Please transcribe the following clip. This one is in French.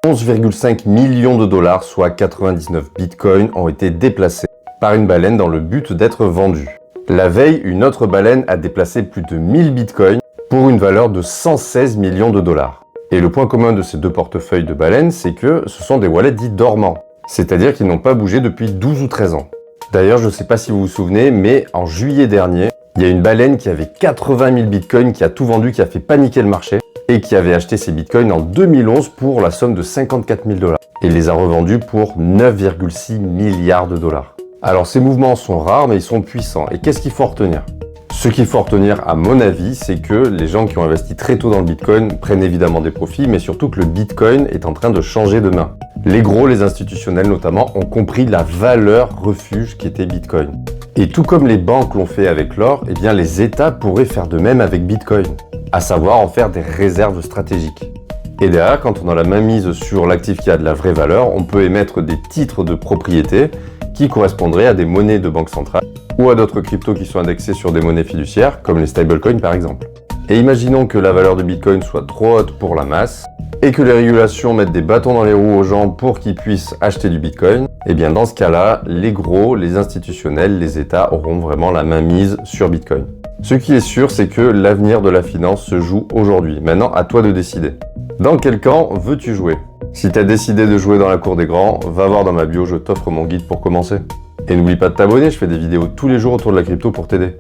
11,5 millions de dollars, soit 99 bitcoins, ont été déplacés par une baleine dans le but d'être vendus. La veille, une autre baleine a déplacé plus de 1000 bitcoins pour une valeur de 116 millions de dollars. Et le point commun de ces deux portefeuilles de baleines, c'est que ce sont des wallets dits dormants, c'est-à-dire qu'ils n'ont pas bougé depuis 12 ou 13 ans. D'ailleurs, je ne sais pas si vous vous souvenez, mais en juillet dernier, il y a une baleine qui avait 80 000 bitcoins, qui a tout vendu, qui a fait paniquer le marché, et qui avait acheté ses bitcoins en 2011 pour la somme de 54 000 dollars. Et les a revendus pour 9,6 milliards de dollars. Alors ces mouvements sont rares, mais ils sont puissants. Et qu'est-ce qu'il faut en retenir ? Ce qu'il faut retenir, à mon avis, c'est que les gens qui ont investi très tôt dans le Bitcoin prennent évidemment des profits, mais surtout que le Bitcoin est en train de changer de main. Les gros, les institutionnels notamment, ont compris la valeur refuge qu'était Bitcoin. Et tout comme les banques l'ont fait avec l'or, eh bien les États pourraient faire de même avec Bitcoin, à savoir en faire des réserves stratégiques. Et derrière, quand on a la main mise sur l'actif qui a de la vraie valeur, on peut émettre des titres de propriété qui correspondraient à des monnaies de banque centrale ou à d'autres cryptos qui sont indexés sur des monnaies fiduciaires, comme les stablecoins par exemple. Et imaginons que la valeur de Bitcoin soit trop haute pour la masse, et que les régulations mettent des bâtons dans les roues aux gens pour qu'ils puissent acheter du Bitcoin, et bien dans ce cas-là, les gros, les institutionnels, les États auront vraiment la main mise sur Bitcoin. Ce qui est sûr, c'est que l'avenir de la finance se joue aujourd'hui. Maintenant, à toi de décider. Dans quel camp veux-tu jouer ? Si tu as décidé de jouer dans la cour des grands, va voir dans ma bio, je t'offre mon guide pour commencer. Et n'oublie pas de t'abonner, je fais des vidéos tous les jours autour de la crypto pour t'aider.